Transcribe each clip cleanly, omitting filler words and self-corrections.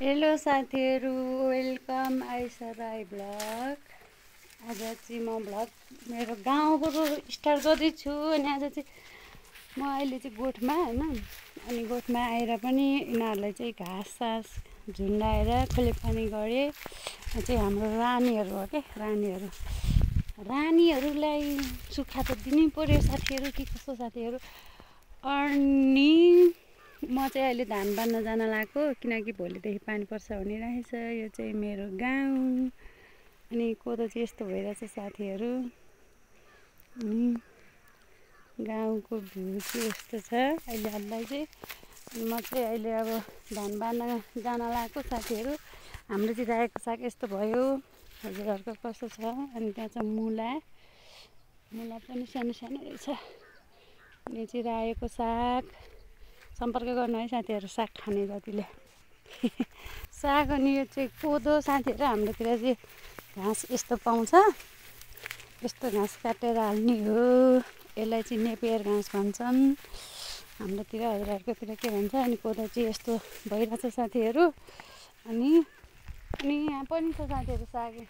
Hello साथीहरू, welcome Aisa Rai blog. आज चाहिँ म भ्लग मेरो गाउँबाट स्टार्ट गर्दैछु। अनि आज चाहिँ म अहिले चाहिँ गोठमा होइन, अनि गोठमा आएर पनि यिनीहरूलाई चाहिँ घाँस सास झुन्डाएर खोले पानी गरेँ। चाहिँ हाम्रो रानीहरू हो क्या, रानीहरूलाई सुक्खा त दिनै पर्यो साथीहरू, के कस्तो साथीहरू। अनि म चाहिँ अहिले धान बाँध्न जान लागेको, किनकि भोलिदेखि पानी पर्छ भनिरहेछ। यो चाहिँ मेरो गाउँ। अनि कोदो चाहिँ यस्तो भइरहेछ साथीहरू। अनि गाउँको भ्यू चाहिँ यस्तो छ अहिलेलाई चाहिँ। म चाहिँ अहिले अब धान बाँध्न जान लागेको साथीहरू। हाम्रो चाहिँ रायोको साग यस्तो भयो, हजुरहरूको कस्तो छ। अनि त्यहाँ चाहिँ मुला पनि सानो सानो रहेछ। अनि चाहिँ रायोको साग सम्पर्क गर्नु है साथीहरू, साग खाने जतिले। साग अनि यो चाहिँ कोदो साथीहरू। हाम्रोतिर चाहिँ घाँस यस्तो पाउँछ, यस्तो घाँस काटेर हाल्ने हो। यसलाई चाहिँ नेपियर घाँस भन्छन् हाम्रोतिर, हजुरहरूकोतिर के भन्छ। अनि कोदो चाहिँ यस्तो भइरहेछ साथीहरू। अनि यहाँ पनि छ साथीहरू साग,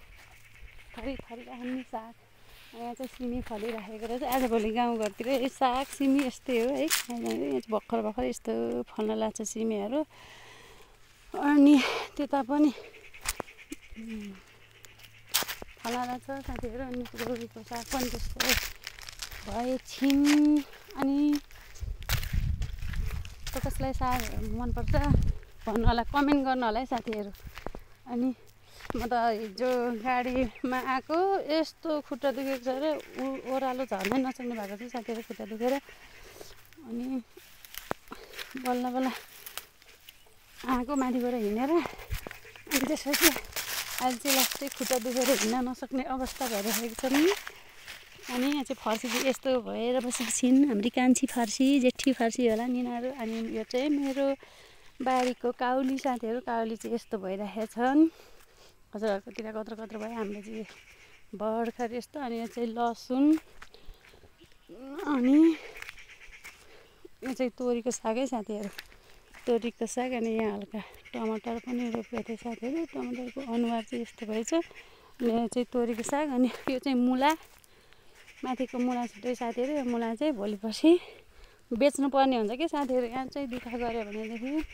थरी राख्ने साग। यहाँ चाहिँ सिमी फलिराखेको रहेछ। आजभोलि गाउँघरतिर साग सिमी यस्तै हो है। यहाँ चाहिँ भर्खर यस्तो फल्न लाग्छ सिमीहरू। अनि त्यता पनि फल्न लाग्छ साथीहरू। अनि तोरीको साग पनि त्यस्तो भएछिन्। अनि कसलाई साग मनपर्छ भन्नु होला, कमेन्ट गर्नु होला है साथीहरू। अनि म त हिजो गाडीमा आएको, यस्तो खुट्टा दुखेको छ र ओह्रालो झर्नै नसक्ने भएको थियो साथीहरू, खुट्टा दुखेर। अनि बल्ल आएको माथिबाट हिँडेर। अनि त्यसपछि अहिले चाहिँ लास्टै खुट्टा दुखेर हिँड्न नसक्ने अवस्था भइरहेको छ नि। अनि यहाँ चाहिँ फर्सी चाहिँ यस्तो भएर बसेको छिन्, हाम्री कान्छी फर्सी, जेठी फर्सी होला नि यिनीहरू। अनि यो चाहिँ मेरो बारीको काउली साथीहरू। काउली चाहिँ यस्तो भइरहेको छन्, हजुरहरूकोतिर कत्रो भयो, हाम्रो चाहिँ भर्खर यस्तो। अनि यो चाहिँ लसुन। अनि यो चाहिँ तोरीको सागै साथीहरू, तोरीको साग। अनि यहाँ हल्का टमाटर पनि रोपेको थियो साथीहरू। टमाटरको अनुहार चाहिँ यस्तो भएछ। अनि यो चाहिँ तोरीको साग। अनि यो चाहिँ मुला, माथिको मुला छुट्टै साथीहरू। यो मुला चाहिँ भोलि पर्सि बेच्नुपर्ने हुन्छ कि साथीहरू। यहाँ चाहिँ दुःख गऱ्यो भनेदेखि,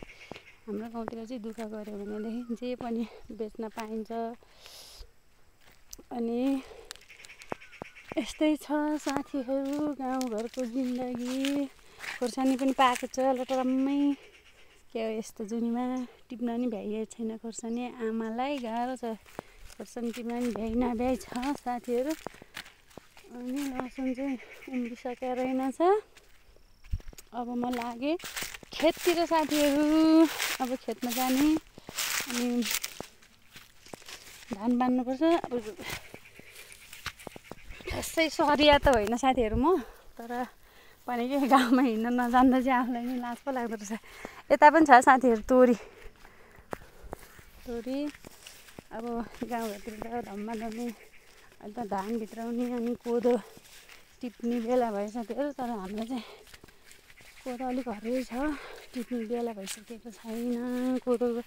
हाम्रो गाउँतिर चाहिँ दुःख गऱ्यो भनेदेखि जे पनि बेच्न पाइन्छ। अनि यस्तै छ साथीहरू गाउँघरको जिन्दगी। खोर्सानी पनि पाएको छ लटरम्मै, के हो यस्तो जुनीमा टिप्न नि भ्याइएको छैन खोर्सानी। आमालाई गाह्रो छ खोर्सानी टिप्न नि नभ्याइ छ साथीहरू। अनि लसुन चाहिँ उम्रिसकेर रहेनछ। अब म लागेँ खेततिर साथीहरू, अब खेतमा जाने। अनि धान बाँध्नुपर्छ। अब खासै सहरिया त होइन साथीहरू म, तर पनि के गाउँमा हिँड्न नजान्दा चाहिँ आफूलाई नि लाज पो लाग्दो रहेछ। यता पनि छ साथीहरू तोरी। अब गाउँघरतिर त धम्माधम्मी अहिले त धान भित्राउने अनि कोदो टिप्ने बेला भयो साथीहरू। तर हाम्रो चाहिँ कोदो अलिक हरै छ, टिप्ने बेला भइसकेको छैन। कोदोको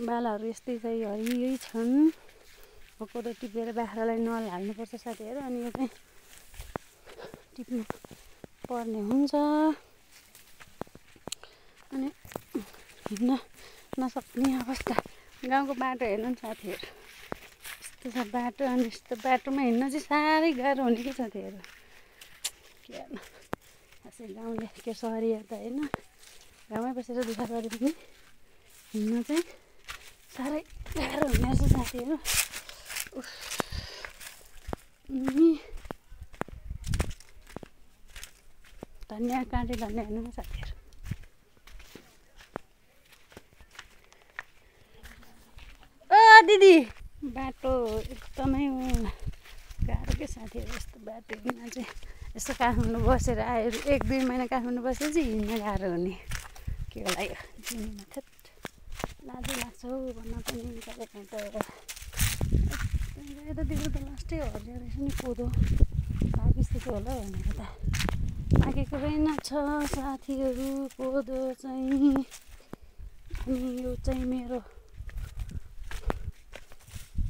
बालाहरू यस्तै चाहिँ हरियै छन्। अब कोदो टिपेर बाख्रालाई नल हाल्नुपर्छ साथीहरू। अनि यो चाहिँ टिप्नु पर्ने हुन्छ। अनि हिँड्न नसक्ने अवस्था। गाउँको बाटो हेर्नु नि साथीहरू, यस्तो छ बाटो। अनि यस्तो बाटोमा हिँड्न चाहिँ साह्रै गाह्रो हुने कि साथीहरू, के गर्नु। खासै गाउँले के सहरिया त होइन, गाउँमै बसेर दुःख गरे पनि हिँड्न चाहिँ साह्रै गाह्रो हुने रहेछ साथीहरू। धनियाँ काँटे धनियाँ हेर्नु न साथीहरू। दिदी बाटो एकदमै गाह्रो के साथीहरू। यस्तो बाटो हिँड्न चाहिँ, यस्तो काठमाडौँ बसेर आएर 1-2 महिना काठमाडौँ बसेर चाहिँ हिँड्न गाह्रो हुने के होला यो जिन्दगीमा। थेट लाजै लाग्छ हौ भन्न पनि। कहिले त यतातिर त लास्टै हरियो रहेछ नि कोदो, पाकिसक्यो होला भनेको त पाकेको रहेनछ साथीहरू कोदो चाहिँ। अनि यो चाहिँ मेरो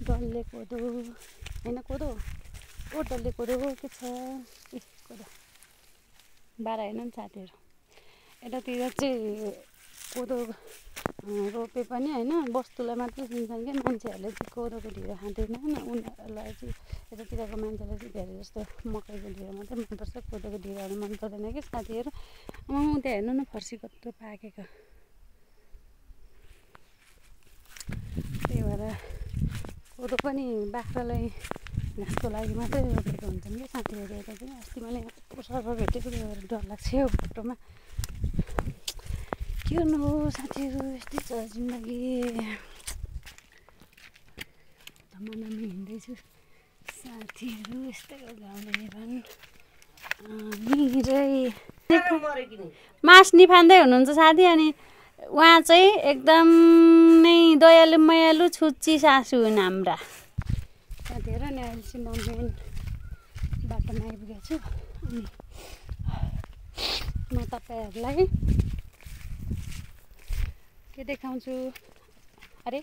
डल्ले कोदो होइन कोदो ओ डल्ले कोदो के छ ए कोदो बारा होइन नि साथीहरू यतातिर चाहिँ कोदो रोपे पनि होइन वस्तुलाई मात्रै दिन्छन् कि मान्छेहरूले चाहिँ कोदोको ढिँडो खाँदैन उनीहरूलाई चाहिँ यतातिरको मान्छेलाई चाहिँ धेरै जस्तो मकैको ढिँडो मात्रै मनपर्छ कोदोको ढिँडोहरू मन पर्दैन कि साथीहरू त्यहाँ हेर्नु न फर्सी कत्रो पाकेको त्यही भएर कोदो पनि बाख्रालाई घाँसको लागि मात्रै रोपेको हुन्छन् कि साथीहरू यता चाहिँ अस्ति मैले यत्रो सर्प भेटेको डर लाग्छ हौ फोटोमा के गर्नु हो साथीहरू यस्तै छ जिन्दगी तमानामा हिँड्दैछु साथीहरू यस्तै हो गाउँले जीवन मास निफान्दै हुनुहुन्छ साथी अनि उहाँ चाहिँ एकदम नै दयालु मायालु छुच्ची सासु हुन् हाम्रा साथीहरू अनि अहिले चाहिँ म मेन बाटोमा आइपुगेको छु अनि म तपाईँहरूलाई के देखाउँछु अरे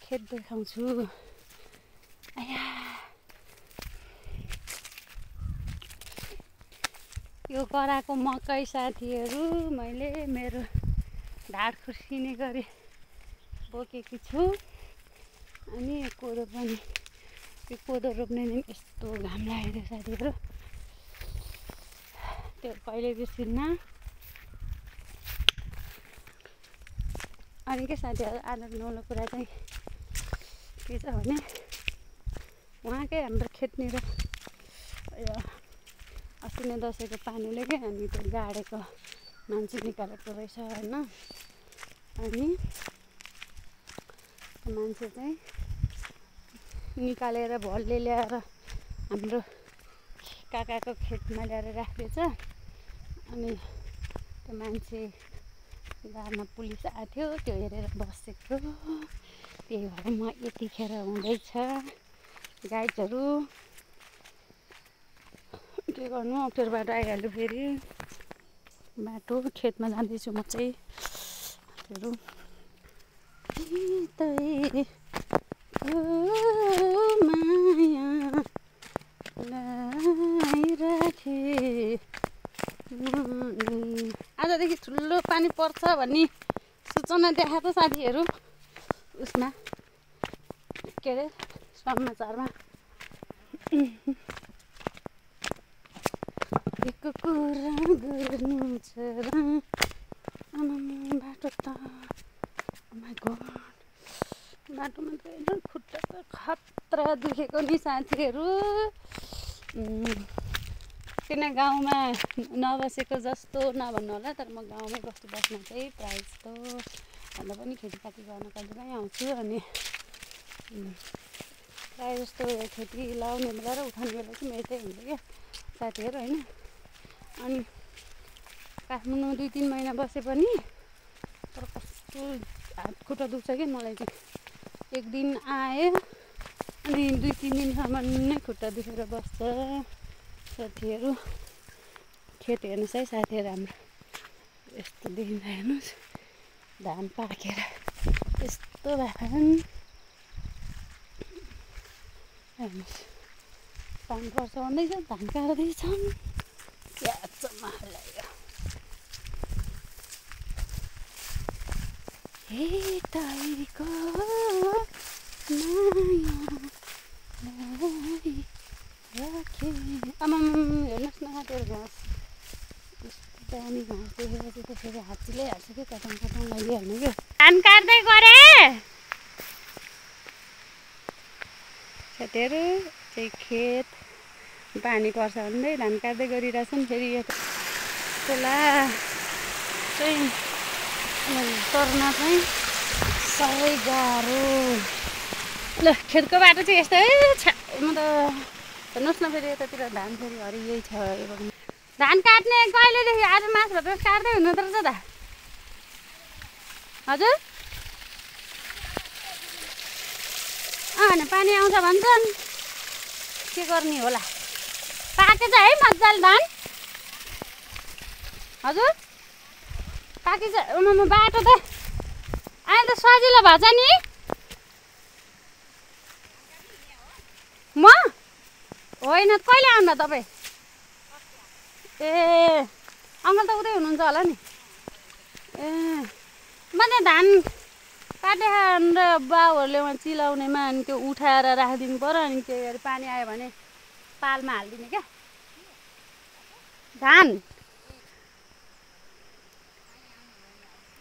खेत देखाउँछु आया यो कराको मकै साथीहरू मैले मेरो ढाड खुर्सिने गरी बोकेकी छु अनि कोदो पनि यो कोदो रोप्ने दिन यस्तो घाम लागेको साथीहरू त्यो कहिले बिर्सिन्न अनि के साथीहरू आज नौलो कुरा चाहिँ के छ भने उहाँकै हाम्रो खेतनिर अस्ति नै दसैँको पानीले क्या अनि त्यो गाडेको मान्छे निकालेको रहेछ होइन अनि त्यो मान्छे चाहिँ निकालेर भलले ल्याएर हाम्रो काकाको खेतमा ल्याएर राख्दैछ अनि त्यो मान्छे गाडमा पुलिस आएको थियो त्यो हेरेर बसेको त्यही भएर म यतिखेर हुँदैछ गाइडहरू के गर्नु अप्ठ्यारो बाटो आइहाल्यो फेरि बाटो खेतमा जाँदैछु म चाहिँ आजदेखि ठुलो पानी पर्छ भन्ने सूचना देखाएको साथीहरू उसमा के अरे समाचारमा एकको कुरा गर्नु छ र बाटो त बाटोमा त एकदम खुट्टा त खतरा दुखेको नि साथीहरू किन गाउँमा नबसेको जस्तो नभन्नु होला तर म गाउँमै बस्न चाहिँ प्रायः जस्तो भन्दा पनि खेतीपाती गर्न कहिलेकाहीँ आउँछु अनि प्रायः जस्तो खेती लाउने बेला र उठाउने बेला चाहिँ मेरो चाहिँ हुन्छ क्या साथीहरू होइन अनि काठमाडौँ 2-3 महिना बसे पनि तर कस्तो हात खुट्टा दुख्छ कि मलाई चाहिँ एक दिन आयो अनि 2-3 दिनसम्म नै खुट्टा दुखेर बस्छ साथीहरू खेत हेर्नुहोस् है साथीहरू हाम्रो यस्तो देखिन्छ हेर्नुहोस् धान पाकेर यस्तो भएको हेर्नुहोस् पानी पर्छ भन्दैछ धान काट्दैछन् क्याचमा लाग्यो हे ताईको हेर्नुहोस् न साथीहरू घाँस दामी घाँस देखेर चाहिँ त्यसरी हात्तीले हाल्छ कि कटाङ लागिहाल्नु क्या धान काट्दै गरे साथीहरू चाहिँ खेत पानी पर्छ भन्दै धान काट्दै गरिरहेछन् फेरि यो खोला चाहिँ तर्न चाहिँ साह्रै गाह्रो ल खेतको बाटो चाहिँ यस्तै म त हेर्नुहोस् न फेरि यतातिर धान फेरि हरियै छ धान काट्ने कहिलेदेखि आज मास भएर काट्दै हुनुहुँदो रहेछ त हजुर अनि पानी आउँछ भन्छन् के गर्ने होला पाकेछ है मजाले धान हजुर पाकेछ बाटो त अहिले त सजिलो भएछ नि म होइन कहिले आउनु तपाईँ ए अङ्कल त उतै हुनुहुन्छ होला नि ए म त धान काटे र बाउहरूले वहाँ चिलाउनेमा अनि त्यो उठाएर राखिदिनु पर्यो अनि के अरे पानी आयो भने पालमा हालिदिने क्या धान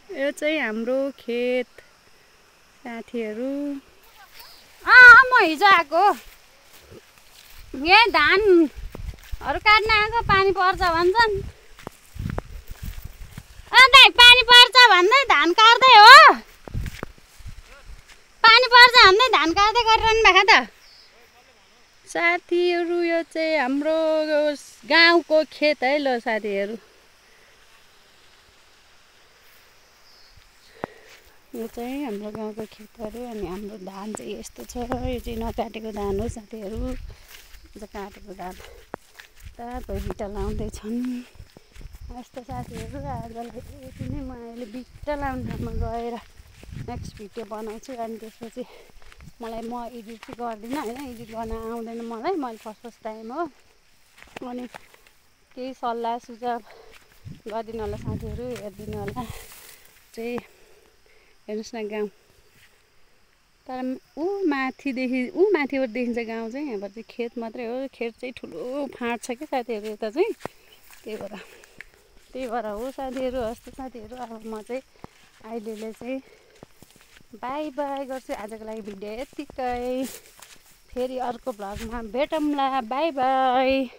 यो चाहिँ हाम्रो खेत साथीहरू म हिजो आएको यही धानहरू काट्न आएको पानी पर्छ भन्छन् दाइ पानी पर्छ भन्दै धान काट्दै हो पानी पर्छ भन्दै धान काट्दै गरिरहनु भएको त साथीहरू यो चाहिँ हाम्रो गाउँको खेत है ल साथीहरू यो चाहिँ हाम्रो गाउँको खेतहरू अनि हाम्रो धान चाहिँ यस्तो छ यो चाहिँ नकाटेको धान हो साथीहरू काटेको धान तातो बिटा लाउँदैछन् यस्तो साथीहरू आजलाई यति नै म अहिले बिटा लाउने ठाउँमा गएर नेक्स्ट भिडियो बनाउँछु अनि त्यसपछि मलाई म एडिट चाहिँ गर्दिनँ होइन एडिट गर्न आउँदैन मलाई मैले फर्स्ट टाइम हो अनि केही सल्लाह सुझाव गरिदिनु होला साथीहरू हेरिदिनु होला चाहिँ हेर्नुहोस् न गाउँ तर माथिदेखि माथिबाट देखिन्छ गाउँ चाहिँ यहाँबाट चाहिँ खेत मात्रै हो खेत चाहिँ ठुलो फाँट छ क्या साथीहरू यता चाहिँ त्यही भएर हो साथीहरू हस्तो साथीहरू अब म चाहिँ अहिलेले चाहिँ बाई बाई गर्छु आजको लागि भिडियो यतिकै फेरि अर्को भ्लगमा भेटौँला बाई बाई